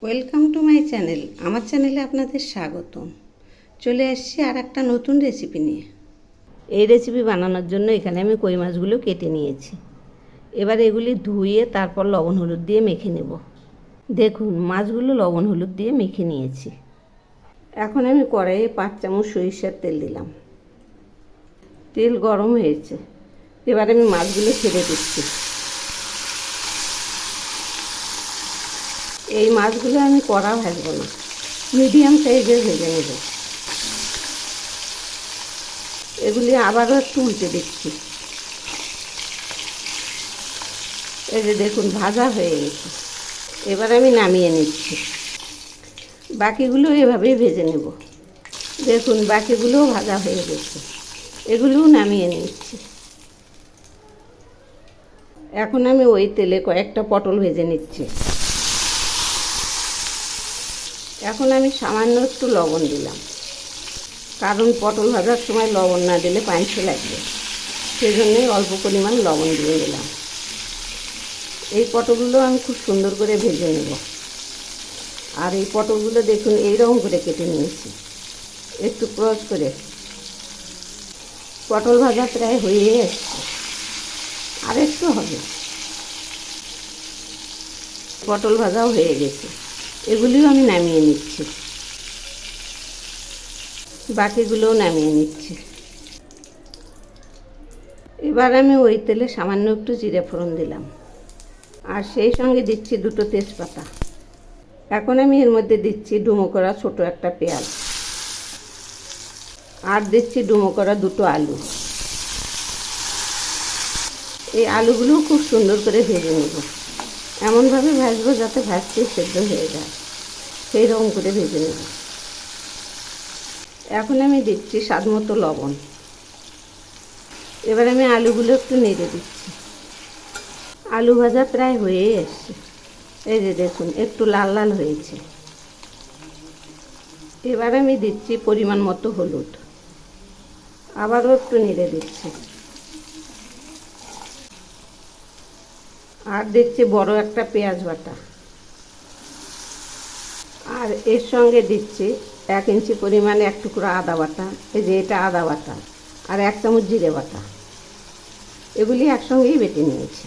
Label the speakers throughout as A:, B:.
A: Welcome to my channel. আমার চ্যানেলে আপনাদের স্বাগতম। চলে আসছি আর একটা নতুন রেসিপি নিয়ে। এই রেসিপি বানানোর জন্য এখানে আমি কই মাছগুলো কেটে নিয়েছি। এবার এগুলি ধুয়ে তারপর লবণ হলুদ দিয়ে মেখে নেব। দেখুন, মাছগুলো লবণ হলুদ দিয়ে মেখে নিয়েছি। এখন আমি কড়াইয়ে 5 চামচ সরিষার তেল দিলাম। তেল গরম হয়েছে, এবার আমি মাছগুলো ছেড়ে দিচ্ছি। এই মাছগুলো আমি কড়া ভাজবো না, মিডিয়াম সাইজের ভেজে নেব। এগুলি আবারও একটু উল্টে দিচ্ছি। এই যে দেখুন, ভাজা হয়ে গেছে। এবার আমি নামিয়ে নিচ্ছি। বাকিগুলো এভাবেই ভেজে নেব। দেখুন, বাকিগুলোও ভাজা হয়ে গেছে। এগুলোও নামিয়ে নিচ্ছি। এখন আমি ওই তেলে কয়েকটা পটল ভেজে নিচ্ছি। এখন আমি সামান্য একটু লবণ দিলাম, কারণ পটল ভাজার সময় লবণ না দিলে পাঁচশো লাগবে। সেজন্যই অল্প পরিমাণ লবণ দিয়ে দিলাম। এই পটলগুলো আমি খুব সুন্দর করে ভেজে নেব। আর এই পটলগুলো দেখুন, এইরকম করে কেটে নিয়েছি, একটু ক্রস করে। পটল ভাজা প্রায় হয়ে এসছে, আর একটু হবে। পটল ভাজাও হয়ে গেছে, এগুলিও আমি নামিয়ে নিচ্ছি। বাকিগুলোও নামিয়ে নিচ্ছি। এবার আমি ওই তেলে সামান্য একটু জিরে ফোড়ন দিলাম, আর সেই সঙ্গে দিচ্ছি 2টো তেজপাতা। এখন আমি এর মধ্যে দিচ্ছি ডুমো করা ছোটো একটা পেঁয়াজ, আর দিচ্ছি ডুমো করা 2টো আলু। এই আলুগুলোও খুব সুন্দর করে ভেজে নেব। এমনভাবে ভাজবো যাতে ভাজতে সেদ্ধ হয়ে যায়, সেই রকম করে ভেজে নেব। এখন আমি দিচ্ছি স্বাদ মতো লবণ। এবার আমি আলুগুলো একটু নেড়ে দিচ্ছি। আলু ভাজা প্রায় হয়ে এসছে। এই যে দেখুন, একটু লাল লাল হয়েছে। এবার আমি দিচ্ছি পরিমাণ মতো হলুদ। আবারও একটু নেড়ে দিচ্ছি। আর দিচ্ছি বড় একটা পেঁয়াজ বাটা। আর এর সঙ্গে দিচ্ছি 1 ইঞ্চি পরিমাণে 1 টুকরো আদা বাটা। এই যে এটা আদা বাটা, আর 1 চামচ জিরে বাটা। এগুলি একসঙ্গেই বেটে নিয়েছি।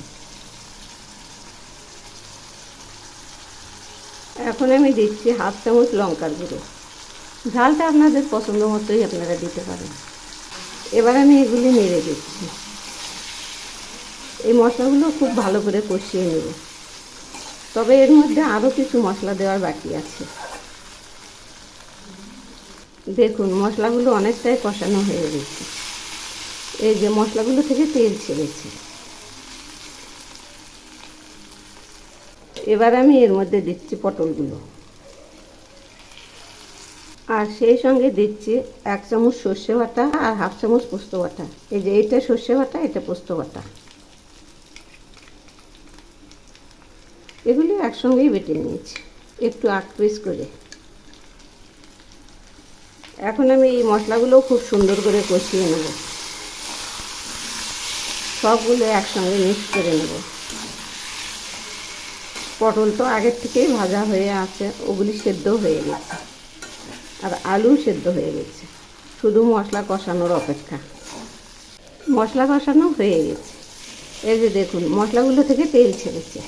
A: এখন আমি দিচ্ছি 1/2 চামচ লঙ্কার গুঁড়ো। ঝালটা আপনাদের পছন্দ মতোই আপনারা দিতে পারেন। এবার আমি এগুলি নেড়ে দিচ্ছি। এই মশলাগুলো খুব ভালো করে কষিয়ে নেব। তবে এর মধ্যে আরও কিছু মশলা দেওয়ার বাকি আছে। দেখুন, মশলাগুলো অনেকটাই কষানো হয়ে গেছে। এই যে মশলাগুলো থেকে তেল ছেড়েছে। এবার আমি এর মধ্যে দিচ্ছি পটলগুলো, আর সেই সঙ্গে দিচ্ছি 1 চামচ সর্ষে বাটা আর 1/2 চামচ পোস্ত বাটা। এই যে এটা সর্ষে বাটা, এটা পোস্ত বাটা। এগুলি একসঙ্গেই বেটে নিয়েছি, একটু 8 পিস করে। এখন আমি এই মশলাগুলো খুব সুন্দর করে কষিয়ে নেব। সবগুলো একসঙ্গে মিক্স করে নেব। পটল তো আগের থেকেই ভাজা হয়ে আছে, ওগুলি সেদ্ধ হয়ে গেছে, আর আলু সেদ্ধ হয়ে গেছে। শুধু মশলা কষানোর অপেক্ষা। মশলা কষানো হয়ে গেছে। এই যে দেখুন, মশলাগুলো থেকে তেল ছেড়েছে।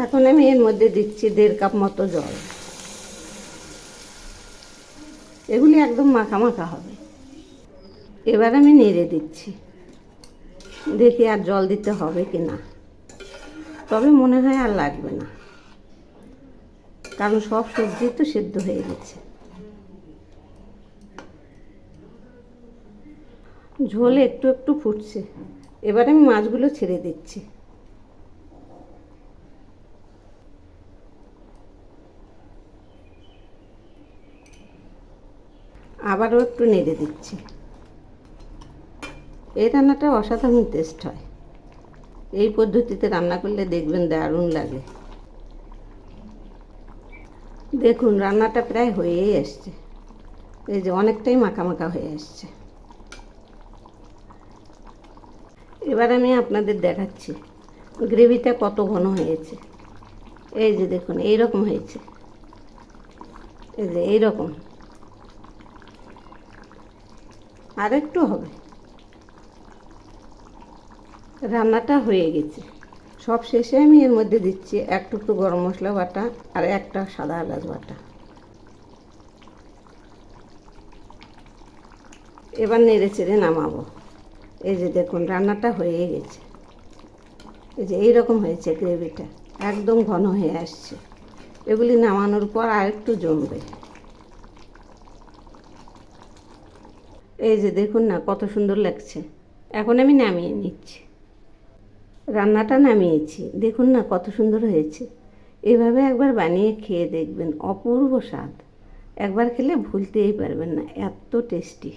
A: এখন আমি এর মধ্যে দিচ্ছি 1.5 কাপ মতো জল। এগুলি একদম মাখা মাখা হবে। এবার আমি নেড়ে দিচ্ছি। দেখি আর জল দিতে হবে কি না। তবে মনে হয় আর লাগবে না, কারণ সব সবজি তো সেদ্ধ হয়ে গেছে। ঝোল একটু একটু ফুটছে। এবার আমি মাছগুলো ছেড়ে দিচ্ছি। আবারও একটু নেড়ে দিচ্ছি। এই রান্নাটা অসাধারণ টেস্ট হয়। এই পদ্ধতিতে রান্না করলে দেখবেন দারুণ লাগে। দেখুন, রান্নাটা প্রায় হয়েই আসছে। এই যে অনেকটাই মাখা মাখা হয়ে আসছে। এবার আমি আপনাদের দেখাচ্ছি গ্রেভিটা কত ঘন হয়েছে। এই যে দেখুন এইরকম হয়েছে, এই যে এইরকম, আর একটু হবে। রান্নাটা হয়ে গেছে। সব শেষে আমি এর মধ্যে দিচ্ছি এক টুকরো গরম মশলা বাটা আর একটা সাদা এলাচ বাটা। এবার নেড়ে চেড়ে নামাবো। এই যে দেখুন রান্নাটা হয়ে গেছে। এই যে এইরকম হয়েছে, গ্রেভিটা একদম ঘন হয়ে আসছে। এগুলি নামানোর পর আর একটু জমবে। এই যে দেখুন না কত সুন্দর লাগছে। এখন আমি নামিয়ে নিচ্ছি। রান্নাটা নামিয়েছি, দেখুন না কত সুন্দর হয়েছে। এভাবে একবার বানিয়ে খেয়ে দেখবেন, অপূর্ব স্বাদ। একবার খেলে ভুলতেই পারবেন না, এত টেস্টি।